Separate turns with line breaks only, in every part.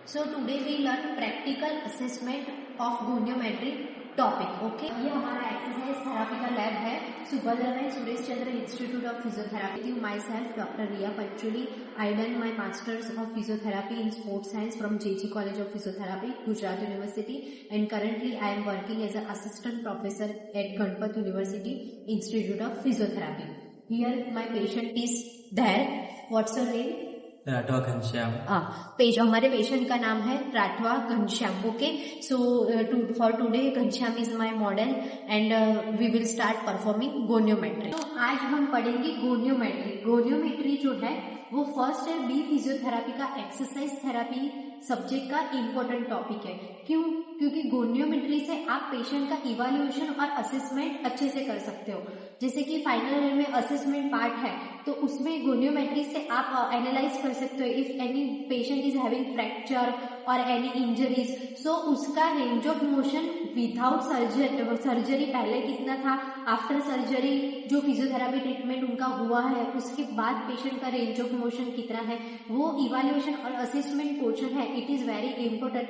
So today we learn practical assessment of goniometry topic. Okay, ये हमारा exercise therapy का lab है सुभद्रा में Suresh Chandra institute of physiotherapy. Myself doctor Riya Pachuli. I done my masters of physiotherapy in sports science from JG College of Physiotherapy, Gujarat University, and currently I am working as an assistant professor at Ganpat University Institute of Physiotherapy. Here my patient is there. What's your name?
Rathwa Ghanshyam.
हमारे patient का नाम है Rathwa Ghanshyam. Okay, so for today Ghanshyam is my model and we will start performing goniometry. तो आज हम पढ़ेंगे गोनियोमेट्री. गोनियोमेट्री जो है वो फर्स्ट है बी फिजियोथेरापी का एक्सरसाइज थेरापी सब्जेक्ट का इम्पोर्टेंट टॉपिक है. क्यों? क्योंकि गोनियोमेट्री से आप पेशेंट का इवैल्यूएशन और असेसमेंट अच्छे से कर सकते हो. जैसे कि फाइनल ईयर में असेसमेंट पार्ट है तो उसमें गोनियोमेट्री से आप एनालाइज कर सकते हो if any patient is having fracture और एनी इंजरीज. सो उसका range of motion without surgery पहले कितना था, आफ्टर सर्जरी जो फिजियोथेरापी ट्रीटमेंट उनका हुआ है उसके बाद पेशेंट का रेंज ऑफ मोशन कितना है, वो इवैल्यूएशन और असेसमेंट पोर्शन है. It is very important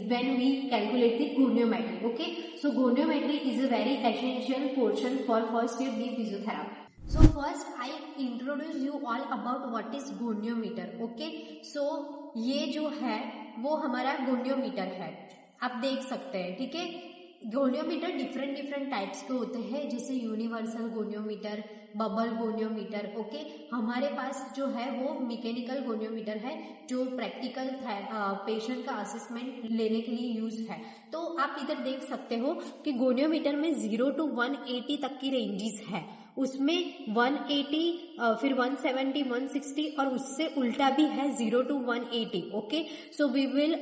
when we calculate the goniometry. Okay, so goniometry is a very essential portion for first year B physiotherapy. So first I introduce you all about what is goniometer. Okay, so ये जो है वो हमारा goniometer है, आप देख सकते हैं. ठीक है, गोनियोमीटर डिफरेंट टाइप्स के होते हैं जैसे universal goniometer, bubble goniometer. Okay, हमारे पास जो है वो मैकेनिकल गोनियोमीटर है जो प्रैक्टिकल पेशेंट का असेसमेंट लेने के लिए यूज है. तो आप इधर देख सकते हो कि गोनियोमीटर में 0 to 180 तक की रेंजेस है. उसमें 180 फिर 170 160 और उससे उल्टा भी है 0 to 180. Okay, so we will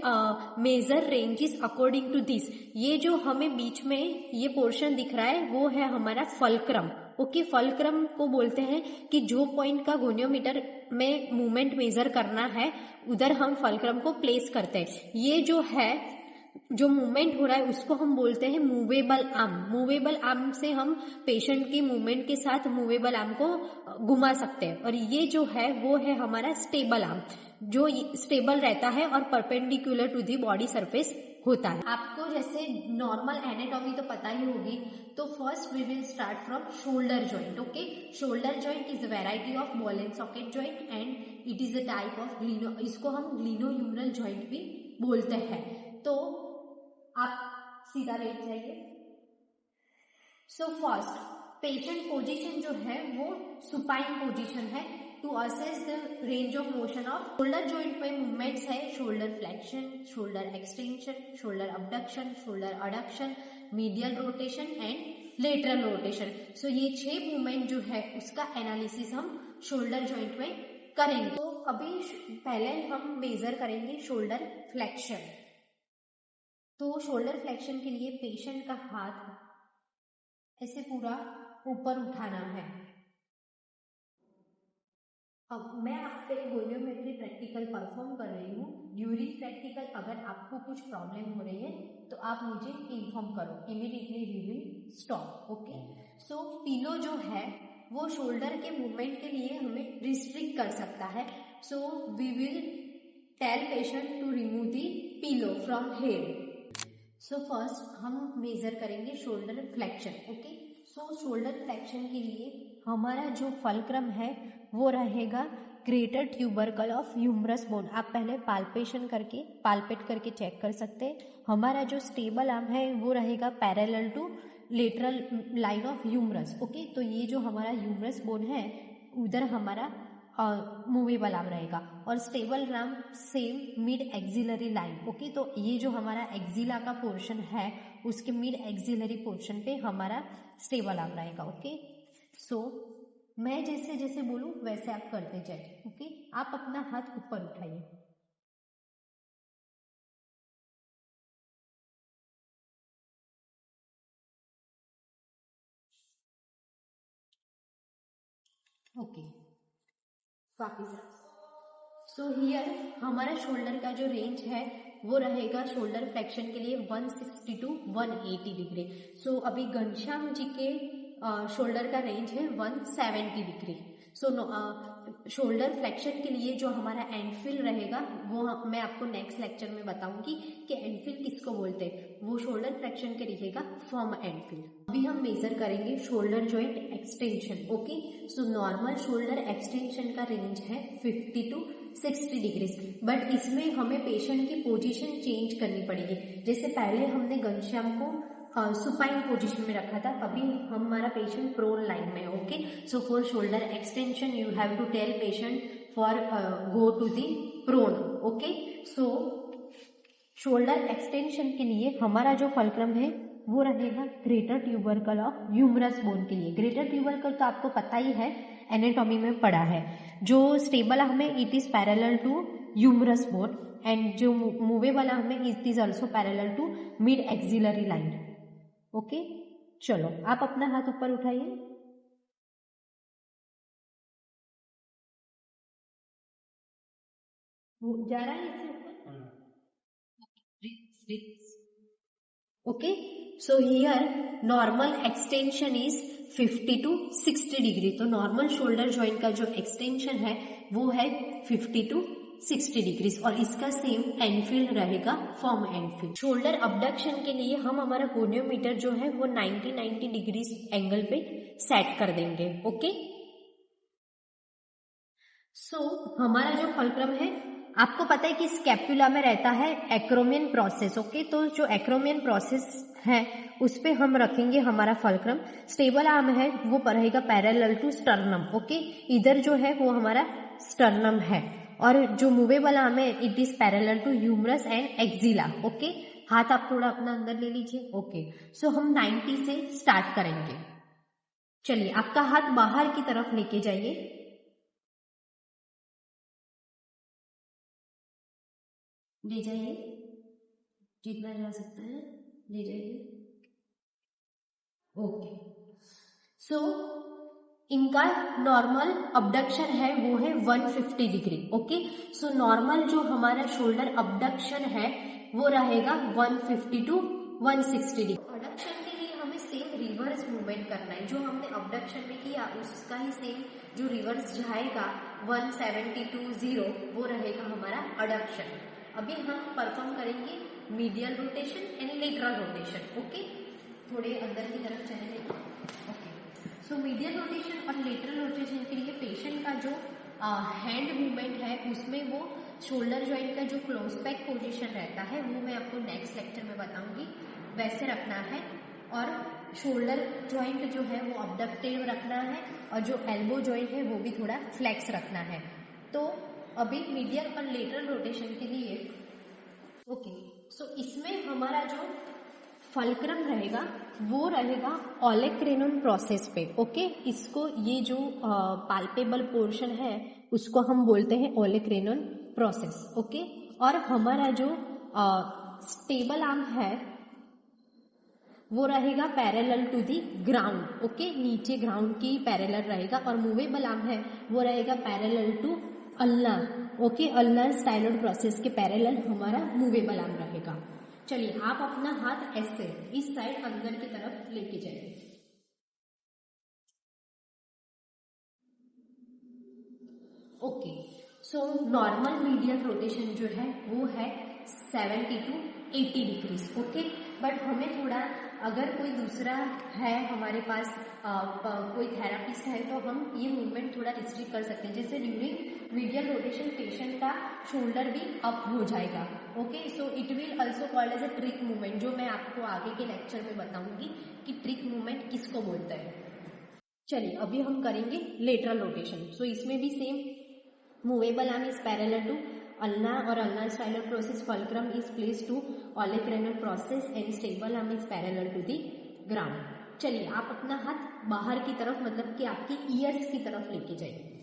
measure ranges according to this. ये जो हमें बीच में ये पोर्शन दिख रहा है वो है हमारा फल्क्रम. ओके, फल्क्रम को बोलते हैं कि जो पॉइंट का गोनियोमीटर में मूवमेंट मेजर करना है उधर हम फल्क्रम को प्लेस करते हैं. ये जो है जो मूवमेंट हो रहा है उसको हम बोलते हैं मूवेबल आर्म. मूवेबल आर्म से हम पेशेंट की मूवमेंट के साथ मूवेबल आर्म को घुमा सकते हैं. और ये जो है वो है हमारा स्टेबल आर्म जो स्टेबल रहता है और perpendicular to the body surface होता है. आपको जैसे नॉर्मल एनाटॉमी तो पता ही होगी. तो first we will start from shoulder joint. Okay, shoulder joint is a variety of ball and socket joint and it is a type of gleno. इसको हम ग्लिनोह्यूमरल जॉइंट भी बोलते हैं. तो आप सीधा लेट जाइए. सो फर्स्ट पेशेंट पोजीशन जो है वो सुपाइन पोजीशन है to assess the range of motion of shoulder joint में. मूवमेंट्स है shoulder flexion, shoulder extension, shoulder abduction, shoulder adduction, medial rotation and lateral rotation. So ये 6 movement जो है उसका एनालिसिस हम शोल्डर जॉइंट में करेंगे. तो अभी पहले हम मेजर करेंगे शोल्डर फ्लेक्शन. तो शोल्डर फ्लेक्शन के लिए पेशेंट का हाथ ऐसे पूरा ऊपर उठाना है. अब मैं आप पे गोनियोमेट्री प्रैक्टिकल परफॉर्म कर रही हूँ. ड्यूरिंग प्रैक्टिकल अगर आपको कुछ प्रॉब्लम हो रही है तो आप मुझे इन्फॉर्म करो, immediately we will stop. Okay, so pillow जो है वो शोल्डर के मूवमेंट के लिए हमें रिस्ट्रिक्ट कर सकता है. So we will tell patient to remove the pillow from head. So first हम मेजर करेंगे shoulder flexion. Okay, so shoulder flexion के लिए हमारा जो फल्क्रम है वो रहेगा greater tubercle of humerus bone. आप पहले पाल्पेट करके चेक कर सकते हैं. हमारा जो स्टेबल आर्म है वो रहेगा parallel to lateral line of humerus. Okay, तो ये जो हमारा ह्यूमरस बोन है उधर हमारा मूवेबल आर्म रहेगा और stable arm same mid axillary line. Okay, तो ये जो हमारा एक्सिला का पोर्शन है उसके मिड एक्सिलरी पोर्शन पे हमारा स्टेबल आर्म रहेगा. ओके, सो मैं जैसे जैसे बोलूं वैसे आप करते जाइए. ओके, आप अपना हाथ ऊपर उठाइए. ओके, वापिस. सो हियर हमारा शोल्डर का जो रेंज है वो रहेगा शोल्डर फ्लेक्शन के लिए 160 to 180 डिग्री. सो अभी घनश्याम जी के शोल्डर का रेंज है 170 डिग्री. सो शोल्डर फ्लेक्शन के लिए जो हमारा एंडफिल रहेगा वो मैं आपको नेक्स्ट लेक्चर में बताऊंगी कि एंडफिल किसको बोलते हैं। वो शोल्डर फ्लेक्शन के रहेगा फर्म एंडफिल। अभी हम मेजर करेंगे shoulder joint extension. Okay, so normal shoulder extension का रेंज है 50 to 60 डिग्रीज, बट इसमें हमें पेशेंट की पोजीशन चेंज करनी पड़ेगी। जैसे पहले हमने घनश्याम को सुपाइन पोजीशन में रखा था, अभी हमारा पेशेंट प्रोन लाइन में। Okay, so for shoulder extension you have to tell patient for go to the prone. Okay, so shoulder extension के लिए हमारा जो फल्क्रम है वो रहेगा greater tubercle of humerus bone के लिए। ग्रेटर ट्यूबरकल तो आपको पता ही है, एनाटॉमी में पढ़ा है। जो स्टेबल हमें it is parallel to humerus bone and जो मूवेबल हमें it is also parallel to mid axillary line. Okay, चलो आप अपना हाथ ऊपर उठाइए। वो जा रहा है इससे ऊपर। Okay, so here normal extension is 50 to 60 degree. तो नॉर्मल शोल्डर जॉइंट का जो एक्सटेंशन है वो है 50 to 60 डिग्रीज और इसका सेम एंडफिल रहेगा फर्म एंडफिल। शोल्डर अबडक्शन के लिए हम हमारा गोनियोमीटर जो है वो 90 डिग्रीज एंगल पे सेट कर देंगे। ओके, सो हमारा जो फल्क्रम है आपको पता है कि स्कैपुला में रहता है एक्रोमियन प्रोसेस। ओके, तो जो एक्रोमियन प्रोसेस है उस पे हम रखेंगे हमारा फल्क्रम। स्टेबल आर्म है वो रहेगा पैरेलल टू स्टर्नम। ओके, इधर जो है वो हमारा स्टर्नम है और जो मूवेबल आर्म है it is parallel to humerus and axilla. Okay, हाथ आप थोड़ा अपना अंदर ले लीजिए। ओके, सो हम 90 से स्टार्ट करेंगे। चलिए आपका हाथ बाहर की तरफ लेके जाइए। ले जाइए, जितना जा सकता है ले जाइए। ओके, सो इनका नॉर्मल अबडक्शन है वो है 150 डिग्री। ओके, सो नॉर्मल जो हमारा शोल्डर अबडक्शन है वो रहेगा 150 to 160 डिग्री। अबडक्शन के लिए हमें सेम रिवर्स मूवमेंट करना है, जो हमने अबडक्शन में किया उसका ही सेम जो रिवर्स जाएगा 170 to 0 वो रहेगा हमारा अडक्शन। अभी हम परफॉर्म करेंगे medial rotation and lateral rotation. Okay, थोड़े अंदर की तरफ चलेंगे। ओके, सो मीडियल रोटेशन और लेटरल रोटेशन के लिए पेशेंट का जो हैंड मूवमेंट है उसमें वो शोल्डर जॉइंट का जो क्लोज बैक पोजीशन रहता है वो मैं आपको नेक्स्ट लेक्चर में बताऊंगी, वैसे रखना है। और शोल्डर जॉइंट जो है वो अबडक्टेड रखना है और जो एल्बो जॉइंट है वो भी थोड़ा फ्लेक्स रखना है। तो अभी मीडियल और लेटरल रोटेशन के लिए ओके, सो इसमें हमारा जो फल्क्रम रहेगा वो रहेगा ओलेक्रेनन प्रोसेस पे। ओके, इसको ये जो पाल्पेबल पोर्शन है उसको हम बोलते हैं ओलेक्रेनन प्रोसेस। ओके, और हमारा जो स्टेबल आर्म है वो रहेगा parallel to the ground. Okay, नीचे ग्राउंड की पैरेलल रहेगा और मूवेबल आर्म है वो रहेगा parallel to ulnar. Okay, ulnar styloid process के पैरेलल हमारा मूवेबल आर्म रहेगा। चलिए आप अपना हाथ ऐसे इस साइड अंदर की तरफ लेके जाइए। Okay, so normal medial rotation जो है वो है 70 to 80 डिग्रीज। ओके, बट हमें थोड़ा अगर कोई दूसरा है हमारे पास कोई थेरापिस्ट है तो हम ये मूवमेंट थोड़ा रिस्ट्रिक्ट कर सकते हैं। जैसे ड्यूरिंग मीडियल रोटेशन पेशेंट का शोल्डर भी अप हो जाएगा। Okay, so it will also called as a trick movement, जो मैं आपको आगे के लेक्चर में बताऊंगी कि ट्रिक मूवमेंट किसको बोलते हैं। चलिए अभी हम करेंगे लेटरल रोटेशन। सो इसमें भी same movable arm is parallel to ulnar or ulnar styloid process, fulcrum is placed to olecranon process and stable arm is parallel to the ground। चलिए आप अपना हाथ बाहर की तरफ मतलब कि आपकी ईयर्स की तरफ लेके जाइए।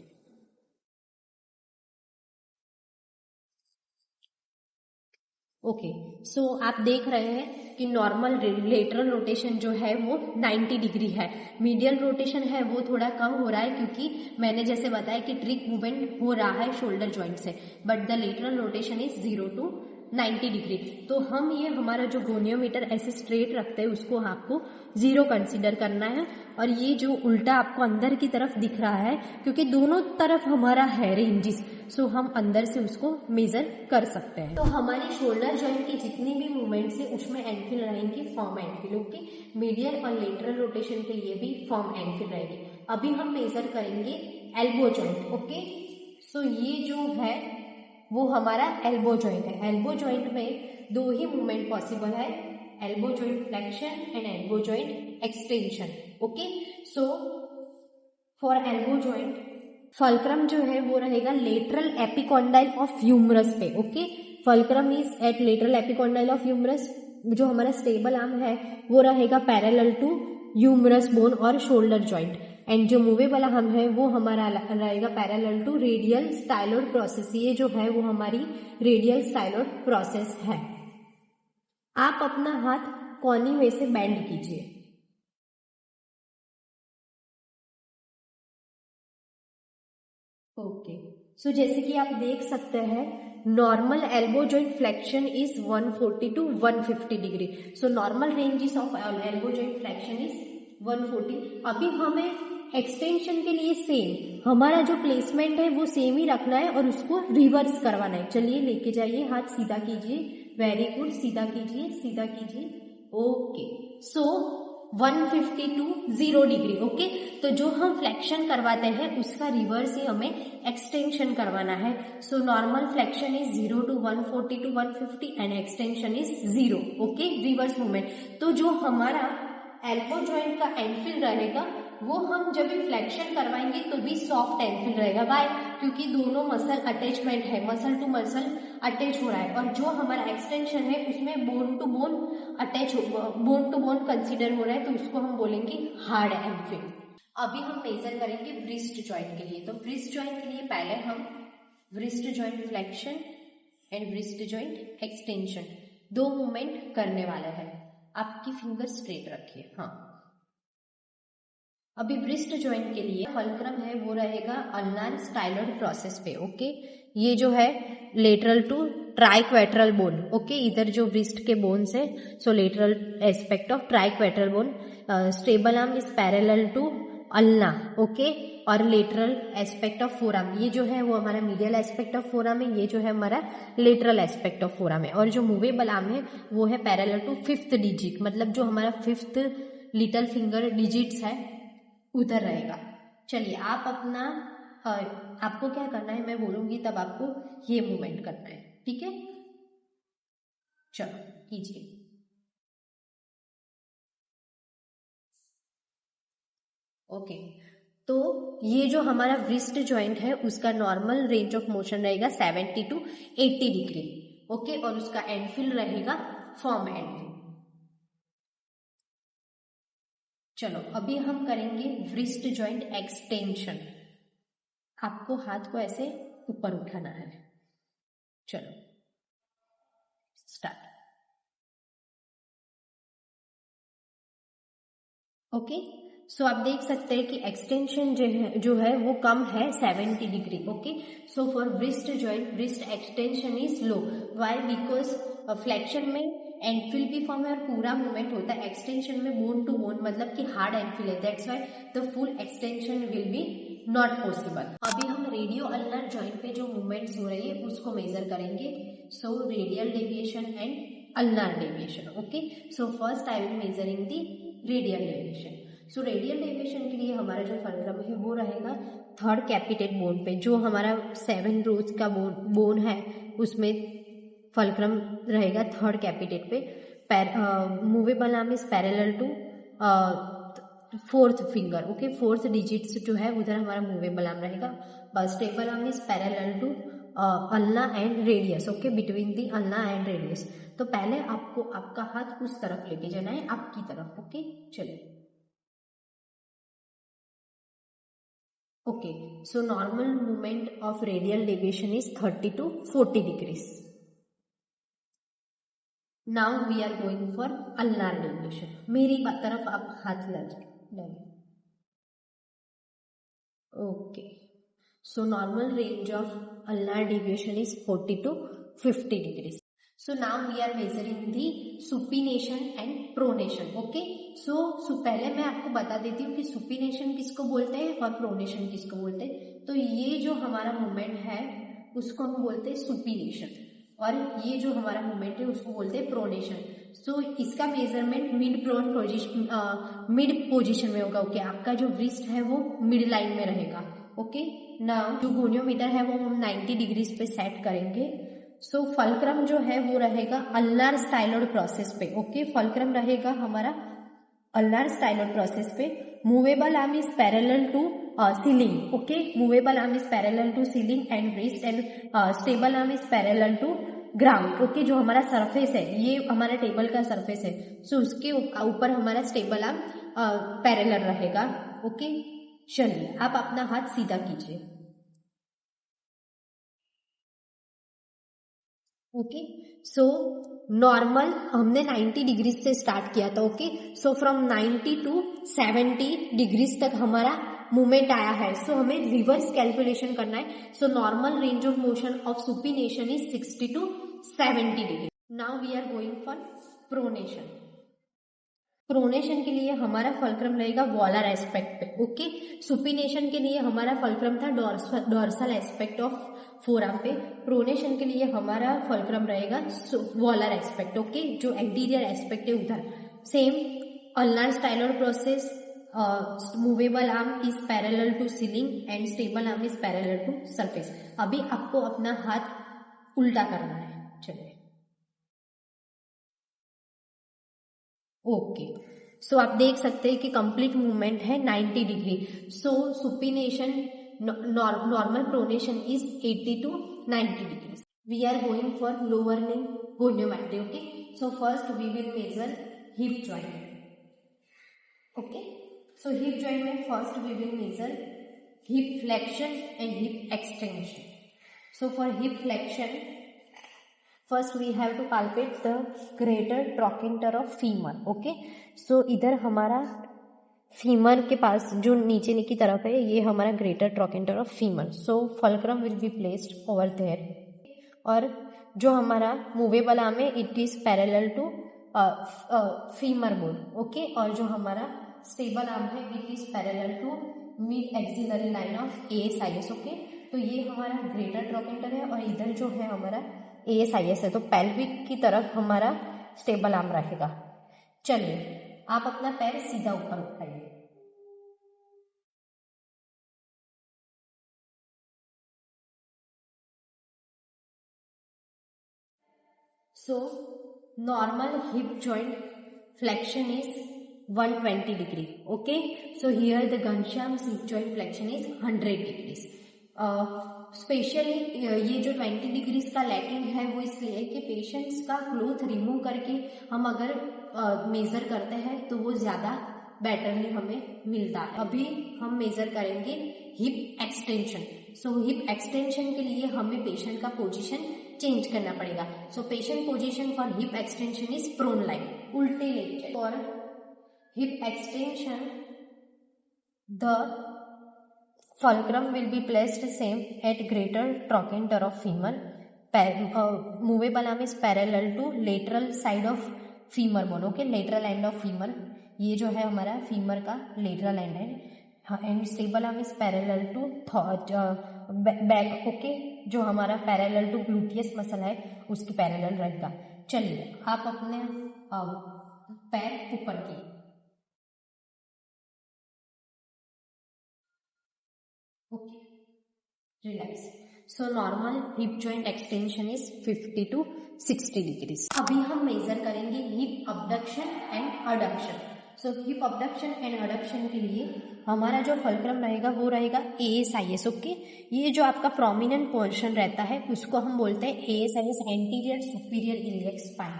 ओके, सो आप देख रहे हैं कि नॉर्मल लेटरल रोटेशन जो है वो 90 डिग्री है। मीडियल रोटेशन है वो थोड़ा कम हो रहा है क्योंकि मैंने जैसे बताया कि ट्रिक मूवमेंट हो रहा है शोल्डर जॉइंट से, but the lateral rotation is 0 to 90 degree. तो हम ये हमारा जो गोनियोमीटर ऐसे स्ट्रेट रखते हैं उसको आपको 0 कंसीडर करना है। और ये जो उल्टा आपको अंदर की तरफ दिख रहा है, क्योंकि दोनों तरफ हमारा है रेंजेस, सो हम अंदर से उसको मेजर कर सकते हैं। तो हमारी शोल्डर जॉइंट की जितनी भी मूवमेंट्स है उसमें एंड फिल रहेंगी, firm end feel. Okay, medial और लेटरल रोटेशन के लिए भी फॉर्म एंड फिल रहेगी। अभी हम मेजर करेंगे एल्बो जॉइंट। ओके, सो ये जो है वो हमारा एल्बो जॉइंट है। एल्बो जॉइंट में 2 ही मूवमेंट पॉसिबल है, elbow joint flexion and elbow joint extension. Okay, so for elbow joint fulcrum जो है वो रहेगा लेटरल एपिकॉन्डाइल ऑफ ह्यूमरस पे। Okay, fulcrum is at lateral epicondyle of humerus. जो हमारा स्टेबल आर्म है वो रहेगा पैरेलल टू ह्यूमरस बोन और शोल्डर जॉइंट। एंड जो मूवेबल आर्म है वो हमारा रहेगा parallel to radial styloid process. ये जो है वो हमारी रेडियल स्टाइलोड प्रोसेस है। आप अपना हाथ कोनी में से बेंड कीजिए। ओके, सो जैसे कि आप देख सकते हैं normal elbow joint flexion is 140 to 150 degree. So normal ranges of elbow joint flexion is 140। अभी हमें एक्सटेंशन के लिए सेम हमारा जो प्लेसमेंट है वो सेम ही रखना है और उसको रिवर्स करवाना है। चलिए लेके जाइए, हाथ सीधा कीजिए, वेरी गुड, सीधा कीजिए, सीधा कीजिए। Okay, so 150 to 0 degree. Okay, तो जो हम फ्लेक्शन करवाते हैं उसका रिवर्स ही हमें एक्सटेंशन करवाना है। So normal flexion is 0 to 140 to 150 and extension is 0। Okay, reverse movement. तो जो हमारा एल्बो जॉइंट का एंडफिल रहेगा वो हम जब भी फ्लेक्शन करवाएंगे तो भी सॉफ्ट एंडफिल रहेगा। वाई? क्योंकि दोनों मसल अटैचमेंट है, मसल टू मसल अटैच हो रहा है। और जो हमारा एक्सटेंशन है उसमें bone to bone attach, bone to bone consider हो रहा है, तो उसको हम बोलेंगे हार्ड एंडफिल। अभी हम मेजर करेंगे व्रिस्ट जॉइंट के लिए। तो व्रिस्ट जॉइंट के लिए पहले हम wrist joint flexion and wrist joint extension 2 movement करने वाले हैं। आपकी फिंगर स्ट्रेट रखिए। हाँ, अभी व्रिस्ट जॉइंट के लिए फल्क्रम है वो रहेगा अल्नार स्टाइलोड प्रोसेस पे। ओके, ये जो है lateral to triquetral bone. Okay, इधर जो व्रिस्ट के बोन्स है, so lateral aspect of triquetral bone. Stable arm is parallel to ulna. Okay, और लेटरल एस्पेक्ट ऑफ फोराम, ये जो है वो हमारा मीडियल एस्पेक्ट ऑफ फोराम है, ये जो है हमारा लेटरल एस्पेक्ट ऑफ फोराम है। और जो मूवेबल आर्म है वो है पैरेलल टू 5th डिजिट, मतलब जो हमारा 5th लिटल फिंगर डिजिट्स है उधर रहेगा। चलिए आप अपना आपको क्या करना है मैं बोलूंगी तब आपको ये मूवमेंट करना है, ठीक है? चलो कीजिए। ओके, तो ये जो हमारा व्रिस्ट जॉइंट है उसका नॉर्मल रेंज ऑफ मोशन रहेगा 70 टू 80 डिग्री। ओके, और उसका एंडफिल रहेगा फॉर्म एंडफिल। चलो अभी हम करेंगे व्रिस्ट जॉइंट एक्सटेंशन। आपको हाथ को ऐसे ऊपर उठाना है। चलो स्टार्ट। ओके, सो आप देख सकते हैं कि एक्सटेंशन जो है वो कम है 70 degree. Okay, so for wrist joint wrist extension is low. Why? Because flexion में एंडफिल भी फॉर्म है और पूरा मूवमेंट होता है। एक्सटेंशन में बोन टू बोन, मतलब कि हार्ड एंडफिल है, that's why the full extension will be not possible. अभी हम रेडियो अल्नर जॉइंट पे जो मूवमेंट्स हो रही है उसको मेजर करेंगे। So radial deviation and ulnar deviation. Okay, so first I will measuring the radial deviation. So radial deviation के लिए हमारा जो फल्क्रम है वो रहेगा 3rd कैपिटेट बोन पे। जो हमारा 7 रोज का बोन है उसमें फल्क्रम रहेगा 3rd कैपिटेट पे। Movable arm is parallel to 4th finger. Okay, 4th digits जो है उधर हमारा मूवेबल आर्म रहेगा। Stable arm is parallel to ulna and radius. Okay, between the ulna and radius. तो पहले आपको आपका हाथ उस तरफ लेके जाना है, आपकी तरफ। ओके, चलिए। Okay, so normal movement of radial deviation is 30 to 40 degrees. Now we are going for ulnar deviation. मेरी तरफ आप हाथ डालिए। Okay, so normal range of ulnar deviation is 40 to 50 degrees. So now we are measuring the supination and pronation. Okay. So पहले मैं आपको बता देती हूँ कि supination किसको बोलते हैं और pronation किसको बोलते हैं। तो ये जो हमारा मूवमेंट है उसको हम बोलते हैं supination और ये जो हमारा मूवमेंट है उसको बोलते हैं प्रोनेशन। सो इसका मेजरमेंट मिड पोजीशन में होगा। ओके, आपका जो रिस्ट है वो मिड लाइन में रहेगा। ओके, नाउ जो गोनियोमीटर है वो हम 90 डिग्रीज पे सेट करेंगे। सो फल्क्रम जो है वो रहेगा अल्नार स्टाइलोड प्रोसेस पे। ओके, फल्क्रम रहेगा हमारा अल्नार स्टाइलोड प्रोसेस पे। Movable arm is parallel to ceiling. Okay, movable arm is parallel to ceiling and wrist and stable arm is parallel to ground. Okay, जो हमारा surface है ये हमारा table का सरफेस है। सो उसके ऊपर हमारा स्टेबल आर्म पैरेलल रहेगा। ओके, चलिए आप अपना हाथ सीधा कीजिए। ओके, सो नॉर्मल हमने 90 डिग्रीज से स्टार्ट किया था। Okay, so from 90 to 70 degrees तक हमारा मूवमेंट आया है। सो हमें रिवर्स कैलकुलेशन करना है। So normal range of motion of supination is 60 to 70 degree. Now we are going for pronation. Pronation के लिए हमारा फल्क्रम रहेगा वॉलर एस्पेक्ट पे। ओके, सुपिनेशन के लिए हमारा फल्क्रम था डोर्सल एस्पेक्ट ऑफ फोरआर्म पे। प्रोनेशन के लिए हमारा फल्क्रम रहेगा वॉलर एस्पेक्ट। ओके, जो एंटीरियर एस्पेक्ट है उधर। Same ulnar styloid process, movable arm is parallel to ceiling and stable arm is parallel to surface. अभी आपको अपना हाथ उल्टा करना है। चलिए, ओके, सो आप देख सकते हैं कि कंप्लीट मूवमेंट है 90 degree. So supination normal pronation is 80 to 90 degree. We are going for lower limb goniometry. Okay, so first we will measure hip joint. Okay, so hip joint में first we will measure hip flexion and hip extension. So for hip flexion first we have to palpate the greater trochanter of femur. Okay, so इधर हमारा femur के पास जो नीचे की तरफ है ये हमारा greater trochanter of femur. So fulcrum will be placed over there और जो हमारा मूवेबल आर्म है it is parallel to femur bone. Okay, और जो हमारा स्टेबल आर्म है it is parallel to mid axillary line of ASIS। Okay, तो ये हमारा ग्रेटर ट्रॉकेंटर है और इधर जो है हमारा ASIS है। तो पेल्विक की तरफ हमारा स्टेबल आर्म रहेगा। चलिए आप अपना पैर सीधा ऊपर उठाइए। So normal hip joint flexion is 120 degree. Okay, so here the Ghanshyam's hip joint flexion is 100 degrees. Specially ये जो 20 डिग्रीज का लैकिंग है वो इसलिए कि पेशेंट्स का क्लोथ रिमूव करके हम अगर मेजर करते हैं तो वो ज्यादा बेटरली हमें मिलता है। अभी हम मेजर करेंगे hip extension. So hip extension के लिए हमें पेशेंट का पोजीशन चेंज करना पड़ेगा। So patient position for hip extension is prone lying, उल्टे लेट। For hip extension the fulcrum will be placed same at greater trochanter of femur. Movable arm is parallel to lateral side of femur bone. Okay, lateral end of femur, ये जो है हमारा femur का lateral end है। And stable arm is parallel to back. Okay, जो हमारा parallel to gluteus muscle है उसकी पैरेलल रहेगा। चलिए आप अपने पैर ऊपर की। Okay, relax. So normal hip joint extension is 50 to 60 degrees. अभी हम मेजर करेंगे hip abduction and adduction. So hip abduction and adduction के लिए हमारा जो फल्क्रम रहेगा वो रहेगा ASIS। ओके, ये जो आपका प्रोमिनेंट पोर्शन रहता है उसको हम बोलते हैं ASIS, anterior superior iliac spine.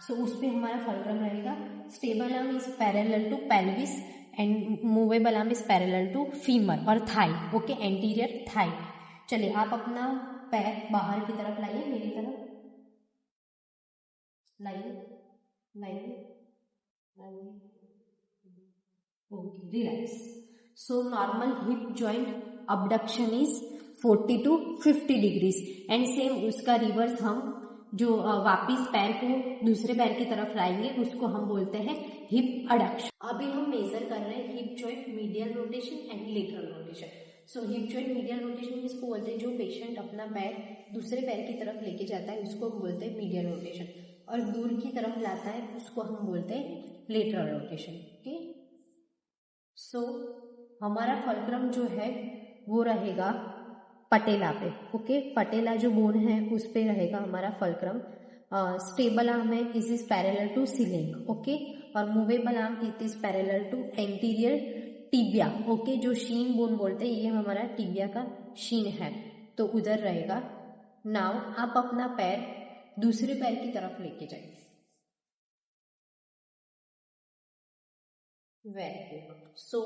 So उस पर हमारा फल्क्रम रहेगा। Stable arm is parallel to pelvis and movable arm is parallel to femur और थाई। Okay, anterior thigh. चलिए आप अपना पैर बाहर की तरफ लाइए, मेरी तरफ लाइए, लाइए, लाइए। Okay, relax. So normal hip joint abduction is 40 to 50 degrees and same उसका रिवर्स हम जो वापिस पैर को दूसरे पैर की तरफ लाएंगे उसको हम बोलते हैं हिप अडक्शन। अभी हम मेजर कर रहे हैं hip joint medial rotation and lateral rotation. So hip joint medial rotation किसको बोलते हैं, जो पेशेंट अपना पैर दूसरे पैर की तरफ लेके जाता है उसको हम बोलते हैं मीडियल रोटेशन, और दूर की तरफ लाता है उसको हम बोलते हैं लेटरल रोटेशन। ओके, सो हमारा फलक्रम जो है वो रहेगा पटेला पे। ओके, पटेला जो बोन है उस पे रहेगा हमारा फलक्रम। स्टेबल आर्म है is is parallel to ceiling. Okay, और movable arm it is parallel to anterior tibia. Okay, जो शीन बोन बोलते हैं ये हमारा टिबिया का शीन है, तो उधर रहेगा। नाउ आप अपना पैर दूसरे पैर की तरफ लेके जाइए। Very good. So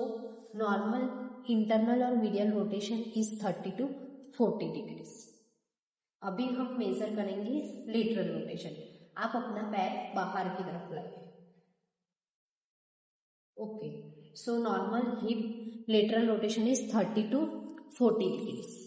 normal internal और medial rotation is 30 to 40 degrees. अभी हम मेजर करेंगे लेटरल रोटेशन। आप अपना पैर बाहर की तरफ लाइए। Okay, so normal hip lateral rotation is 30 to 40 degrees.